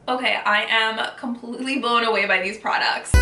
Okay, I am completely blown away by these products.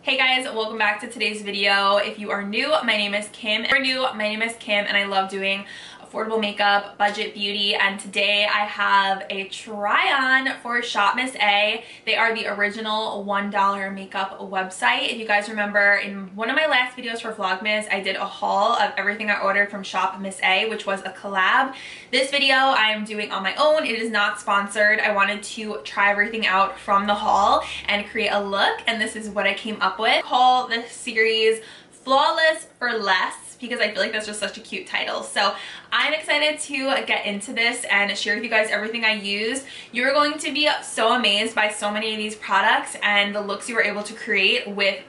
Hey guys, welcome back to today's video. If you are new, my name is Kim. If you're new, my name is Kim, and I love doing affordable makeup, budget beauty, and today I have a try-on for Shop Miss A. They are the original $1 makeup website. If you guys remember, in one of my last videos for Vlogmas, I did a haul of everything I ordered from Shop Miss A, which was a collab. This video I am doing on my own. It is not sponsored. I wanted to try everything out from the haul and create a look, and this is what I came up with. Call this series Flawless for Less, because I feel like that's just such a cute title. So I'm excited to get into this and share with you guys everything I use. You're going to be so amazed by so many of these products and the looks you were able to create with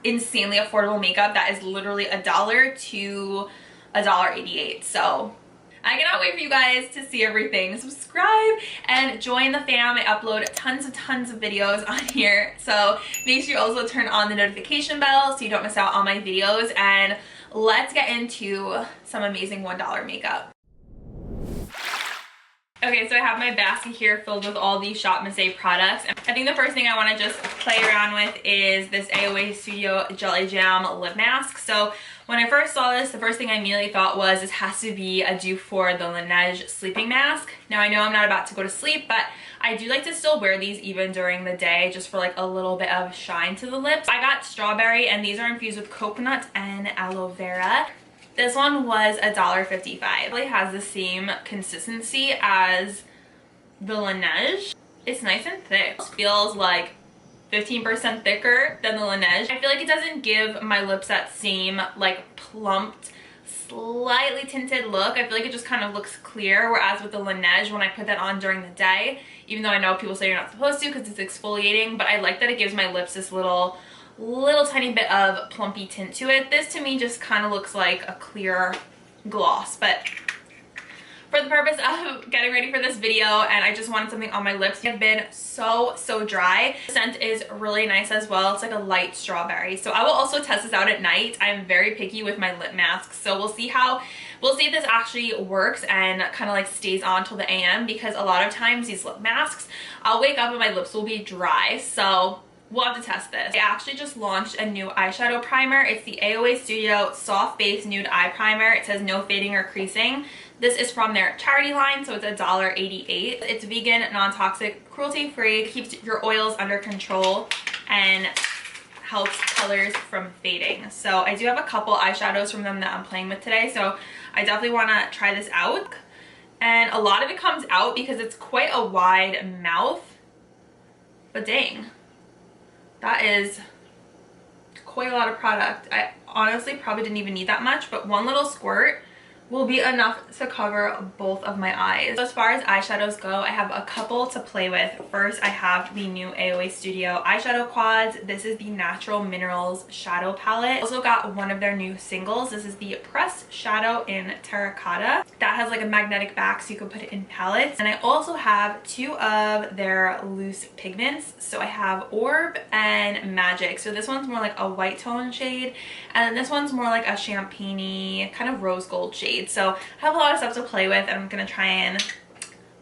insanely affordable makeup that is literally $1 to $1.88. So I cannot wait for you guys to see everything. Subscribe and join the fam. I upload tons of videos on here, so make sure you also turn on the notification bell so you don't miss out on my videos. And let's get into some amazing $1 makeup. Okay, so I have my basket here filled with all these Shop Miss A products. I think the first thing I want to just play around with is this AOA Studio Jelly Jam Lip Mask. So when I first saw this, the first thing I immediately thought was this has to be a dupe for the Laneige sleeping mask. Now I know I'm not about to go to sleep, but I do like to still wear these even during the day just for like a little bit of shine to the lips. I got strawberry, and these are infused with coconut and aloe vera. This one was $1.55. It really has the same consistency as the Laneige. It's nice and thick. It feels like 15% thicker than the Laneige. I feel like it doesn't give my lips that same like plumped, slightly tinted look. I feel like it just kind of looks clear, whereas with the Laneige, when I put that on during the day, even though I know people say you're not supposed to because it's exfoliating, but I like that it gives my lips this little tiny bit of plumpy tint to it. This to me just kind of looks like a clear gloss, but for the purpose of getting ready for this video, and I just wanted something on my lips. They've been so dry. The scent is really nice as well. It's like a light strawberry. So I will also test this out at night. I'm very picky with my lip masks, so we'll see if this actually works and kind of like stays on till the AM, because a lot of times these lip masks, I'll wake up and my lips will be dry. So we'll have to test this. I actually just launched a new eyeshadow primer. It's the AOA Studio Soft Base Nude Eye Primer. It says no fading or creasing. This is from their charity line, so it's $1.88. It's vegan, non-toxic, cruelty-free, keeps your oils under control, and helps colors from fading. So I do have a couple eyeshadows from them that I'm playing with today, so I definitely want to try this out. And a lot of it comes out because it's quite a wide mouth, but dang, that is quite a lot of product. I honestly probably didn't even need that much, but one little squirt will be enough to cover both of my eyes. So as far as eyeshadows go, I have a couple to play with. First, I have the new AOA Studio eyeshadow quads. This is the Natural Minerals shadow palette. Also got one of their new singles. This is the Pressed Shadow in Terracotta. That has like a magnetic back so you can put it in palettes. And I also have two of their loose pigments. So I have Orb and Magic. So this one's more like a white tone shade, and then this one's more like a champagne-y kind of rose gold shade. So I have a lot of stuff to play with, and I'm gonna try and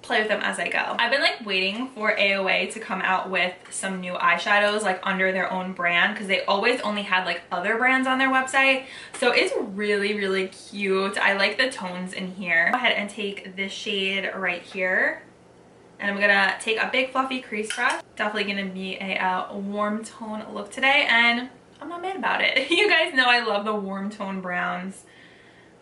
play with them as I go. I've been like waiting for AOA to come out with some new eyeshadows like under their own brand, because they always only had like other brands on their website. So it's really cute. I like the tones in here. Go ahead and take this shade right here, and I'm gonna take a big fluffy crease brush. Definitely gonna be a warm tone look today, and I'm not mad about it. You guys know I love the warm tone browns.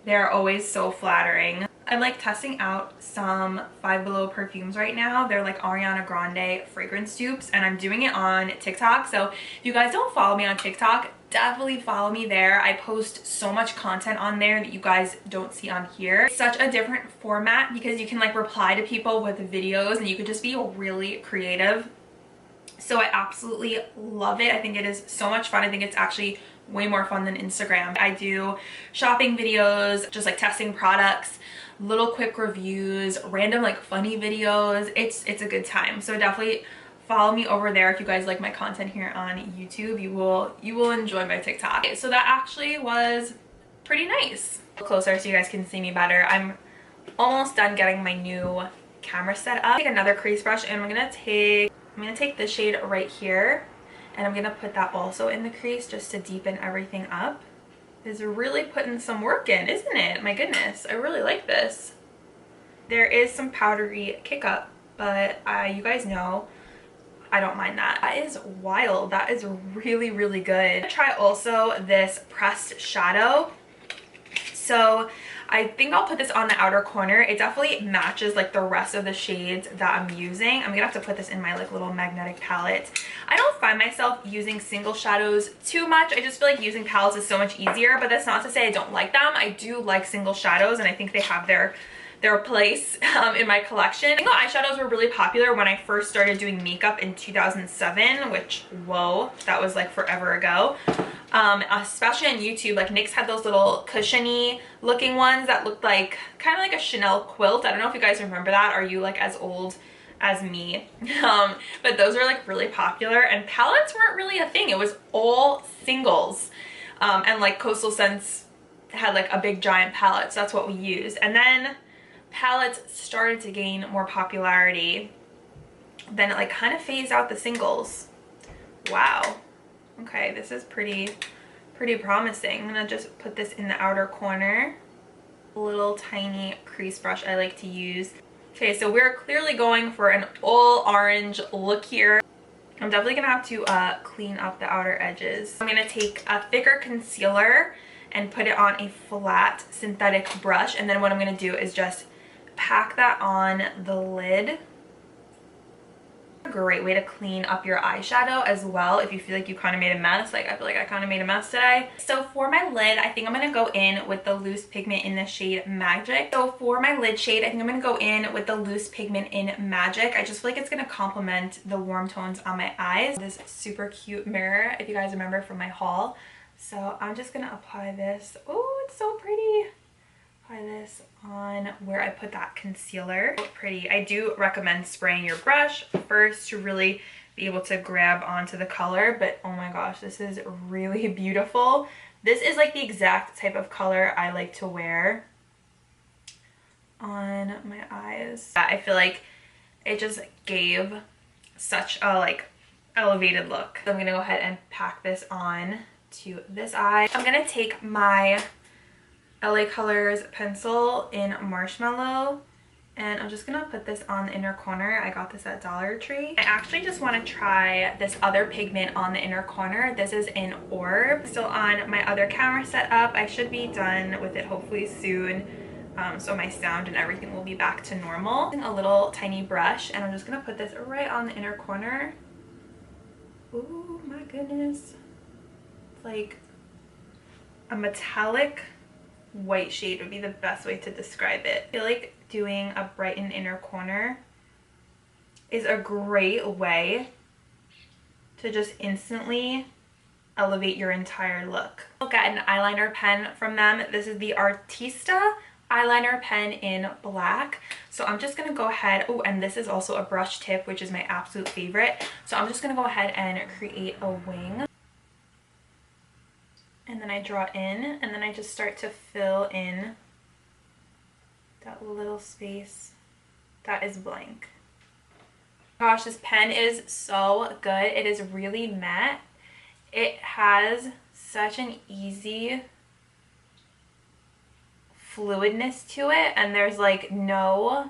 They're always so flattering. I'm like testing out some Five Below perfumes right now. They're like Ariana Grande fragrance dupes, and I'm doing it on TikTok. So if you guys don't follow me on TikTok, definitely follow me there. I post so much content on there that you guys don't see on here. It's such a different format because you can like reply to people with videos, and you could just be really creative. So I absolutely love it. I think it is so much fun. I think it's actually way more fun than Instagram. I do shopping videos, just like testing products, little quick reviews, random like funny videos. It's a good time. So definitely follow me over there if you guys like my content here on YouTube. You will enjoy my TikTok. Okay, so that actually was pretty nice. A little closer so you guys can see me better. I'm almost done getting my new camera set up. Take another crease brush and I'm gonna take this shade right here, and I'm gonna put that also in the crease just to deepen everything up. It's really putting some work in, isn't it? My goodness, I really like this. There is some powdery kick up, but you guys know I don't mind that. That is wild. That is really, really good. I'm gonna try also this pressed shadow. So I think I'll put this on the outer corner. It definitely matches like the rest of the shades that I'm using. I'm gonna have to put this in my like little magnetic palette. I don't find myself using single shadows too much. I just feel like using palettes is so much easier, but that's not to say I don't like them. I do like single shadows, and I think they have their place in my collection. I think eyeshadows were really popular when I first started doing makeup in 2007, which, whoa, that was like forever ago. Especially on YouTube, like NYX had those little cushiony looking ones that looked like kind of like a Chanel quilt. I don't know if you guys remember that. Are you like as old as me? But those are like really popular, and palettes weren't really a thing. It was all singles. And like Coastal Scents had like a big giant palette, so that's what we used. And then palettes started to gain more popularity. Then it like kind of phased out the singles. Wow. Okay, this is pretty promising. I'm gonna just put this in the outer corner. A little tiny crease brush I like to use. Okay, so we're clearly going for an all orange look here. I'm definitely gonna have to clean up the outer edges. I'm gonna take a thicker concealer and put it on a flat synthetic brush, and then what I'm gonna do is just pack that on the lid. A great way to clean up your eyeshadow as well if you feel like you kind of made a mess. Like I feel like I kind of made a mess today. So for my lid, I think I'm gonna go in with the loose pigment in the shade Magic. So for my lid shade, I think I'm gonna go in with the loose pigment in Magic. I just feel like it's gonna complement the warm tones on my eyes. This super cute mirror, if you guys remember from my haul. So I'm just gonna apply this. Oh, it's so pretty. Apply this on where I put that concealer. So pretty. I do recommend spraying your brush first to really be able to grab onto the color, but oh my gosh, this is really beautiful. This is like the exact type of color I like to wear on my eyes. I feel like it just gave such a like elevated look. So I'm gonna go ahead and pack this on to this eye. I'm gonna take my LA Colors pencil in Marshmallow, and I'm just gonna put this on the inner corner. I got this at Dollar Tree. I actually just want to try this other pigment on the inner corner. This is in Orb. Still on my other camera setup. I should be done with it hopefully soon, so my sound and everything will be back to normal. A little tiny brush, and I'm just gonna put this right on the inner corner. Oh my goodness, it's like a metallic white shade would be the best way to describe it. I feel like doing a brighten inner corner is a great way to just instantly elevate your entire look. I'll get an eyeliner pen from them. This is the Artista eyeliner pen in black. So I'm just gonna go ahead, oh, and this is also a brush tip, which is my absolute favorite. So I'm just gonna go ahead and create a wing. And then I draw in, and then I just start to fill in that little space that is blank. Gosh, this pen is so good. It is really matte. It has such an easy fluidness to it, and there's like no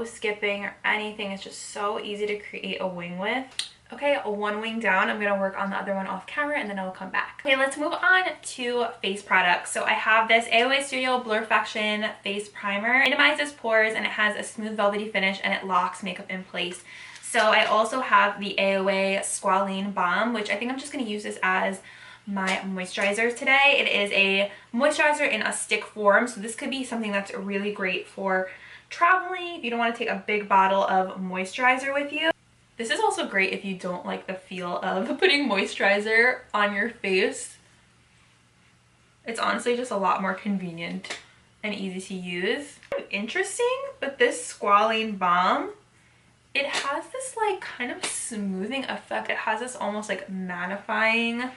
skipping or anything. It's just so easy to create a wing with. Okay, one wing down. I'm gonna work on the other one off camera, and then I'll come back. Okay, let's move on to face products. So I have this AOA Studio Blurfaction Face Primer. It minimizes pores, and it has a smooth velvety finish, and it locks makeup in place. So I also have the AOA Squalene Balm, which I think I'm just gonna use this as my moisturizer today. It is a moisturizer in a stick form, so this could be something that's really great for traveling if you don't want to take a big bottle of moisturizer with you. This is also great if you don't like the feel of putting moisturizer on your face. It's honestly just a lot more convenient and easy to use. Interesting, but this Squalene Balm, it has this like kind of smoothing effect. It has this almost like mattifying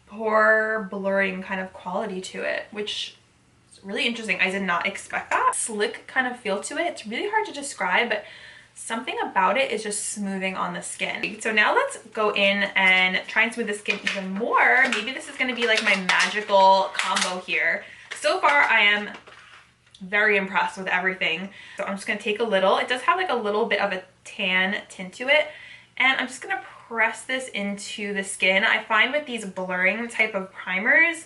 pore blurring kind of quality to it, which is really interesting. I did not expect that. Slick kind of feel to it. It's really hard to describe, but something about it is just smoothing on the skin. So now let's go in and try and smooth the skin even more. Maybe this is going to be like my magical combo here. So far, I am very impressed with everything. So I'm just going to take a little. It does have like a little bit of a tan tint to it. And I'm just going to press this into the skin. I find with these blurring type of primers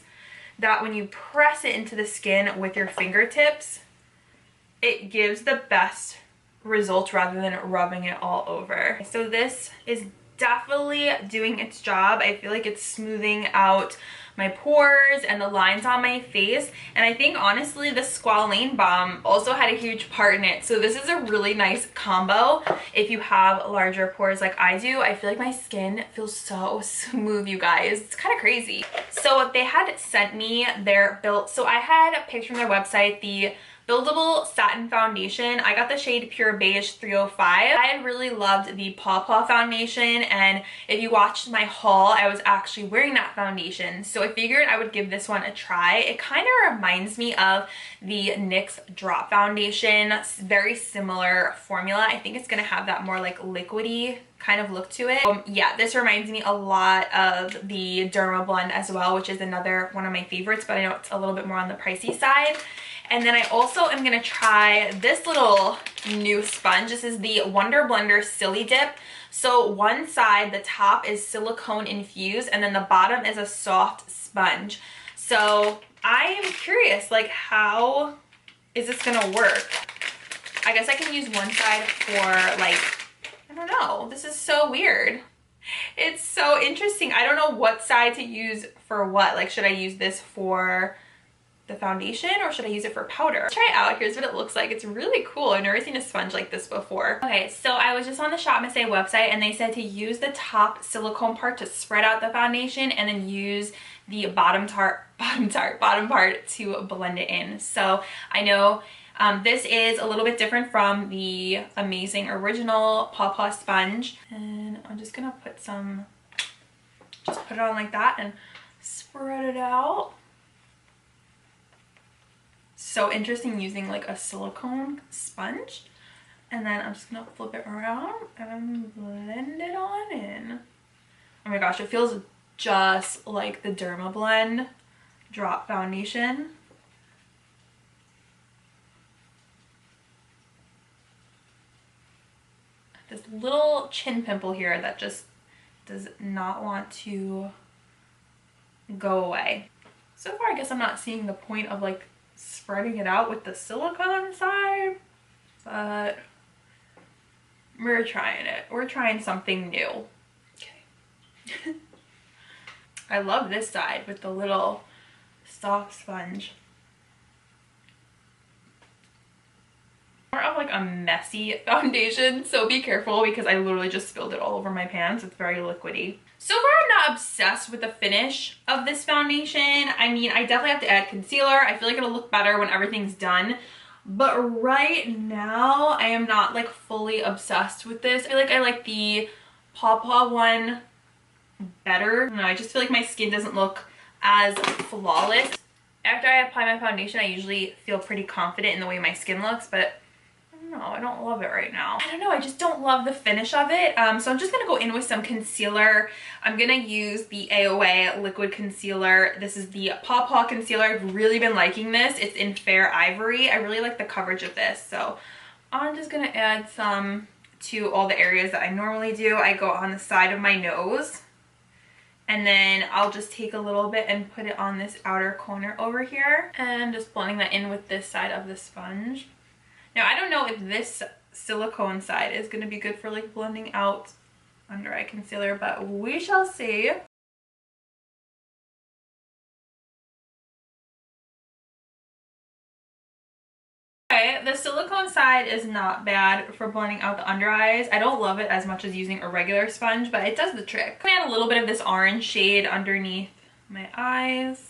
that when you press it into the skin with your fingertips, it gives the best results rather than rubbing it all over. So this is definitely doing its job. I feel like it's smoothing out my pores and the lines on my face, and I think honestly the squalane balm also had a huge part in it. So this is a really nice combo if you have larger pores like I do. I feel like my skin feels so smooth, you guys. It's kind of crazy. So they had sent me their built, so I had picked from their website the buildable satin foundation. I got the shade Pure Beige 305. I had really loved the Paw Paw foundation, and if you watched my haul, I was actually wearing that foundation. So I figured I would give this one a try. It kind of reminds me of the NYX Drop Foundation. Very similar formula. I think it's going to have that more like liquidy kind of look to it. Yeah, this reminds me a lot of the Derma Blend as well, which is another one of my favorites, but I know it's a little bit more on the pricey side. And then I also am going to try this little new sponge. This is the Wonder Blender Silly Dip. So one side, the top is silicone infused, and then the bottom is a soft sponge. So I am curious, like, how is this going to work? I guess I can use one side for, like, I don't know. This is so weird. It's so interesting. I don't know what side to use for what. Like, should I use this for the foundation or should I use it for powder? Let's try it out. Here's what it looks like. It's really cool. I've never seen a sponge like this before. Okay, so I was just on the Shop Miss A website and they said to use the top silicone part to spread out the foundation and then use the bottom part to blend it in. So I know this is a little bit different from the amazing original Paw Paw sponge, and I'm just gonna put some, just put it on like that and spread it out. So interesting using like a silicone sponge, and then I'm just gonna flip it around and blend it on in. Oh my gosh, it feels just like the Derma Blend Drop Foundation. This little chin pimple here that just does not want to go away. So far, I guess I'm not seeing the point of like spreading it out with the silicone side, but we're trying it. We're trying something new. Okay. I love this side with the little soft sponge. More of like a messy foundation, so be careful because I literally just spilled it all over my pants. It's very liquidy. So far, I'm not obsessed with the finish of this foundation. I mean, I definitely have to add concealer. I feel like it'll look better when everything's done. But right now, I am not like fully obsessed with this. I feel like I like the Paw Paw one better. I don't know, I just feel like my skin doesn't look as flawless. After I apply my foundation, I usually feel pretty confident in the way my skin looks, but no, I don't love it right now. I don't know, I just don't love the finish of it. So I'm just gonna go in with some concealer. I'm gonna use the AOA liquid concealer. This is the Paw Paw concealer. I've really been liking this. It's in Fair Ivory. I really like the coverage of this. So I'm just gonna add some to all the areas that I normally do. I go on the side of my nose, and then I'll just take a little bit and put it on this outer corner over here, and just blending that in with this side of the sponge. Now, I don't know if this silicone side is going to be good for like blending out under eye concealer, but we shall see. Okay, the silicone side is not bad for blending out the under eyes. I don't love it as much as using a regular sponge, but it does the trick. I'm gonna add a little bit of this orange shade underneath my eyes.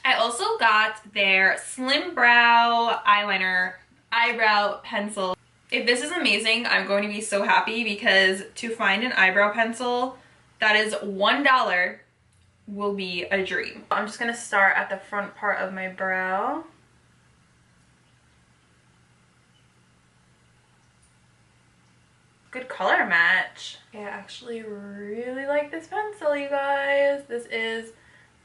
I also got their Slim Brow eyebrow pencil. If this is amazing, I'm going to be so happy because to find an eyebrow pencil that is $1 will be a dream. I'm just gonna start at the front part of my brow. Good color match. I actually really like this pencil, you guys. This is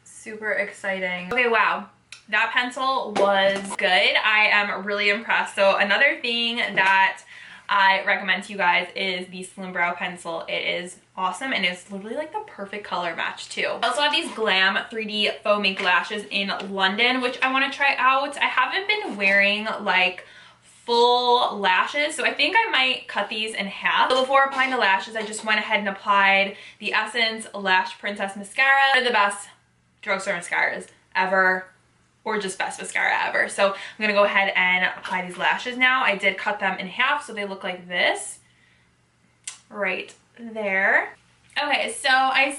super exciting. Okay, wow. That pencil was good. I am really impressed. So another thing that I recommend to you guys is the Slim Brow Pencil. It is awesome and it's literally like the perfect color match too. I also have these Glam 3D Faux Mink lashes in London, which I want to try out. I haven't been wearing like full lashes, so I think I might cut these in half. So before applying the lashes, I just went ahead and applied the Essence Lash Princess Mascara. One of the best drugstore mascaras ever, or just best mascara ever. So I'm gonna go ahead and apply these lashes now. I did cut them in half so they look like this right there. Okay, so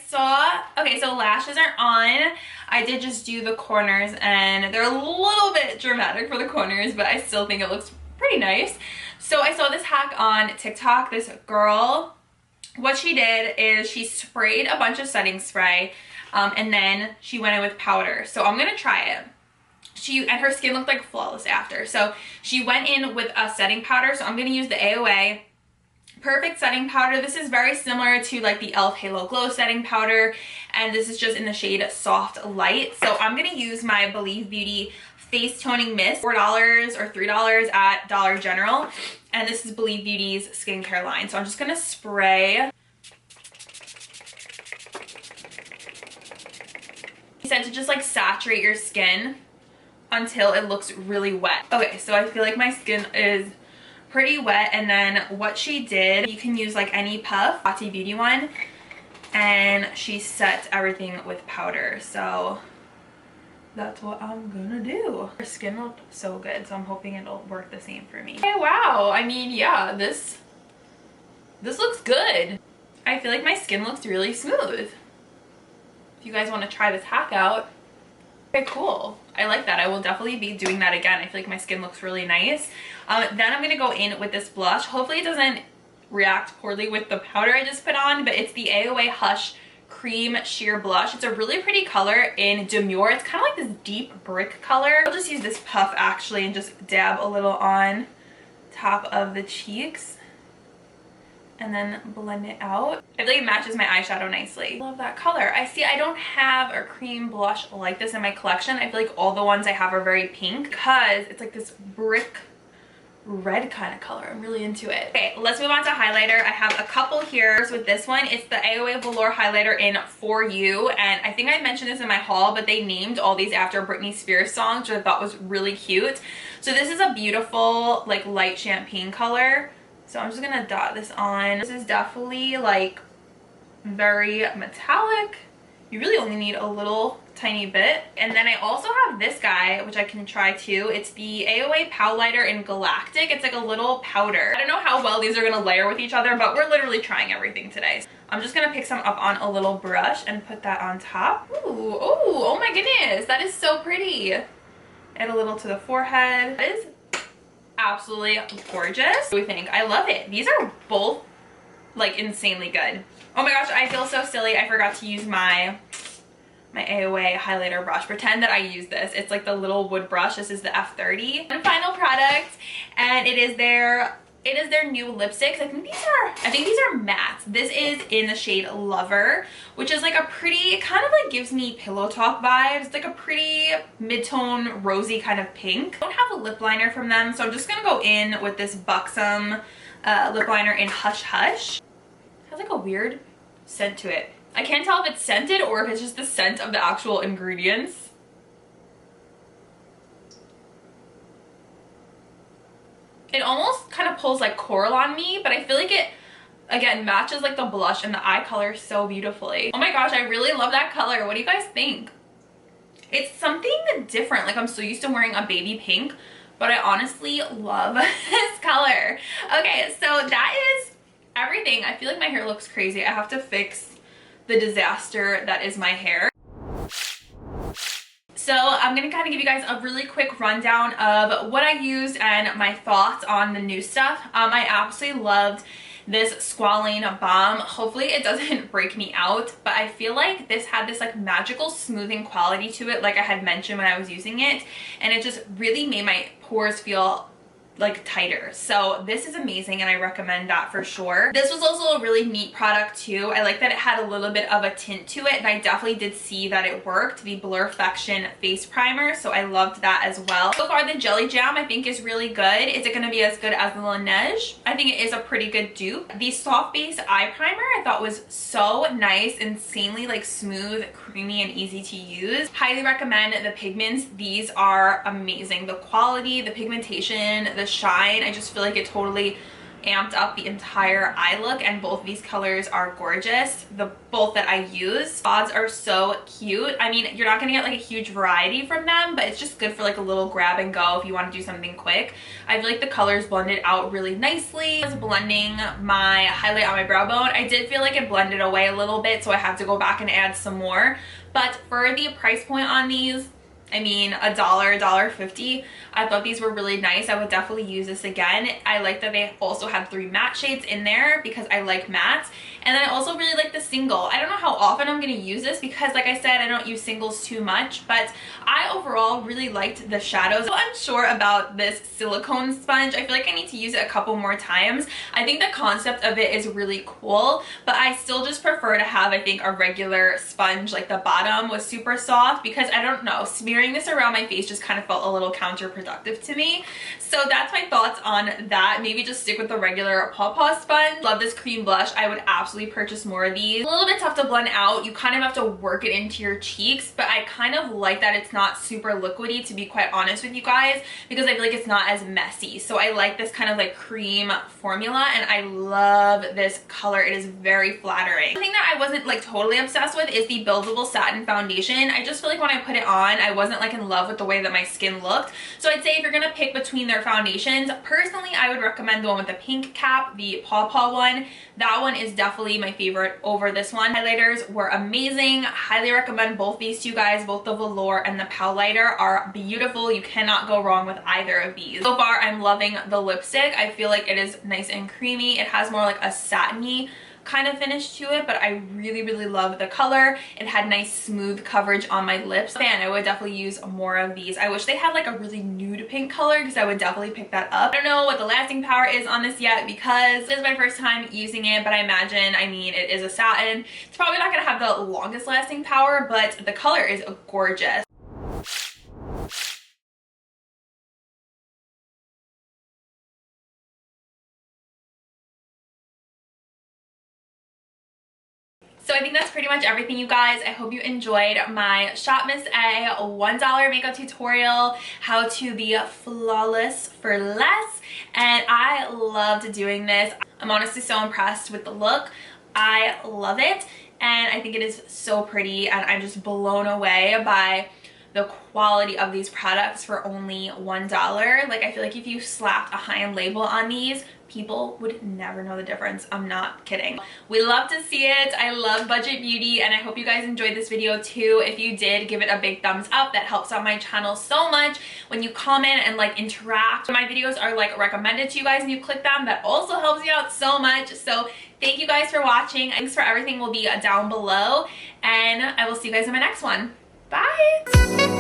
so lashes are on. I did just do the corners and they're a little bit dramatic for the corners, but I still think it looks pretty nice. So I saw this hack on TikTok. This girl, what she did is she sprayed a bunch of setting spray and then she went in with powder. So I'm gonna try it. And her skin looked like flawless after. So she went in with a setting powder. So I'm gonna use the AOA Perfect Setting Powder. This is very similar to like the e.l.f. Halo Glow setting powder, and this is just in the shade Soft Light. So I'm gonna use my Believe Beauty Face Toning Mist, $4 or $3 at Dollar General, and this is Believe Beauty's skincare line. So I'm just gonna spray. He said to just like saturate your skin until it looks really wet. Okay, so I feel like my skin is pretty wet, and then what she did, you can use like any puff, Fati Beauty one, and she set everything with powder. So that's what I'm gonna do. Her skin looked so good, so I'm hoping it'll work the same for me. Okay, wow, I mean, yeah, this looks good. I feel like my skin looks really smooth. If you guys want to try this hack out, okay, cool. I like that. I will definitely be doing that again. I feel like my skin looks really nice. Then I'm going to go in with this blush. Hopefully it doesn't react poorly with the powder I just put on, but it's the AOA Hush Cream Sheer Blush. It's a really pretty color in Demure. It's kind of like this deep brick color. I'll just use this puff actually and just dab a little on top of the cheeks and then blend it out. I feel like it matches my eyeshadow nicely. Love that color. I don't have a cream blush like this in my collection. I feel like all the ones I have are very pink because it's like this brick red kind of color. I'm really into it. Okay, let's move on to highlighter. I have a couple here. With this one, it's the AOA Velour highlighter in For You, and I think I mentioned this in my haul, but they named all these after Britney Spears songs, which I thought was really cute. So this is a beautiful like light champagne color. So I'm just gonna dot this on. This is definitely like very metallic. You really only need a little tiny bit. And then I also have this guy, which I can try too. It's the AOA Powlighter in Galactic. It's like a little powder. I don't know how well these are gonna layer with each other, but we're literally trying everything today. I'm just gonna pick some up on a little brush and put that on top. Ooh, oh my goodness, that is so pretty. Add a little to the forehead. That is absolutely gorgeous. What do we think? I love it. These are both like insanely good. Oh my gosh, I feel so silly. I forgot to use my AOA highlighter brush. Pretend that I use this. It's like the little wood brush. This is the F30. And final product, and it is their new lipsticks. I think these are mattes. This is in the shade Lover, which is like a pretty, kind of like gives me Pillow Talk vibes. It's like a pretty mid-tone rosy kind of pink. I don't have a lip liner from them, so I'm just gonna go in with this Buxom lip liner in Hush Hush. It has like a weird scent to it. I can't tell if it's scented or if it's just the scent of the actual ingredients. It almost kind of pulls like coral on me, but I feel like it, again, matches like the blush and the eye color so beautifully. Oh my gosh, I really love that color. What do you guys think? It's something different. Like I'm so used to wearing a baby pink, but I honestly love this color. Okay, so that is everything. I feel like my hair looks crazy. I have to fix the disaster that is my hair. So I'm gonna kind of give you guys a really quick rundown of what I used and my thoughts on the new stuff. I absolutely loved this squalane balm. Hopefully it doesn't break me out, but I feel like this had this like magical smoothing quality to it, like I had mentioned when I was using it, and it just really made my pores feel like tighter. So this is amazing and I recommend that for sure. This was also a really neat product too. I like that it had a little bit of a tint to it, and I definitely did see that it worked, the Blurfection face primer, so I loved that as well. So far the Jelly Jam I think is really good. Is it going to be as good as the Laneige? I think it is a pretty good dupe. The Soft Base Eye Primer I thought was so nice, insanely like smooth, creamy, and easy to use. Highly recommend the pigments. These are amazing. The quality, the pigmentation, the shine, I just feel like it totally amped up the entire eye look, and both of these colors are gorgeous. Both that I use. Pods are so cute. I mean, you're not gonna get like a huge variety from them, but it's just good for like a little grab and go if you want to do something quick. I feel like the colors blended out really nicely. I was blending my highlight on my brow bone. I did feel like it blended away a little bit, so I have to go back and add some more. But for the price point on these, I mean, $1.50. I thought these were really nice. I would definitely use this again. I like that they also have 3 matte shades in there because I like mattes. And then I also really like the single. I don't know how often I'm going to use this because, like I said, I don't use singles too much, but I overall really liked the shadows. So I'm unsure about this silicone sponge. I feel like I need to use it a couple more times. I think the concept of it is really cool, but I still just prefer to have, I think, a regular sponge. Like the bottom was super soft because, I don't know, smearing this around my face just kind of felt a little counterproductive to me. So that's my thoughts on that. Maybe just stick with the regular Paw Paw sponge. Love this cream blush. I would absolutely purchase more of these. A little bit tough to blend out. You kind of have to work it into your cheeks, but I kind of like that it's not super liquidy, to be quite honest with you guys, because I feel like it's not as messy. So I like this kind of like cream formula, and I love this color. It is very flattering. The thing that I wasn't like totally obsessed with is the Buildable Satin Foundation. I just feel like when I put it on, I wasn't like in love with the way that my skin looked. So I'd say if you're gonna pick between their foundations, personally I would recommend the one with the pink cap, the Paw Paw one. That one is definitely my favorite over this one. Highlighters were amazing. Highly recommend both these two guys. Both the Velour and the Powlighter are beautiful. You cannot go wrong with either of these. So far I'm loving the lipstick. I feel like it is nice and creamy. It has more like a satiny kind of finish to it, but I really love the color. It had nice smooth coverage on my lips, and I would definitely use more of these. I wish they had like a really nude pink color because I would definitely pick that up. I don't know what the lasting power is on this yet because this is my first time using it, but I imagine, I mean, it is a satin. It's probably not gonna have the longest lasting power, but the color is gorgeous. So I think that's pretty much everything, you guys. I hope you enjoyed my Shop Miss A $1 makeup tutorial, how to be flawless for less, and I loved doing this. I'm honestly so impressed with the look. I love it, and I think it is so pretty, and I'm just blown away by the quality of these products for only $1. Like, I feel like if you slapped a high-end label on these, people would never know the difference. I'm not kidding. We love to see it. I love budget beauty, and I hope you guys enjoyed this video too. If you did, give it a big thumbs up. That helps out my channel so much. When you comment and like interact, when my videos are like recommended to you guys and you click them, that also helps you out so much. So thank you guys for watching. Links for everything will be down below, and I will see you guys in my next one. Bye!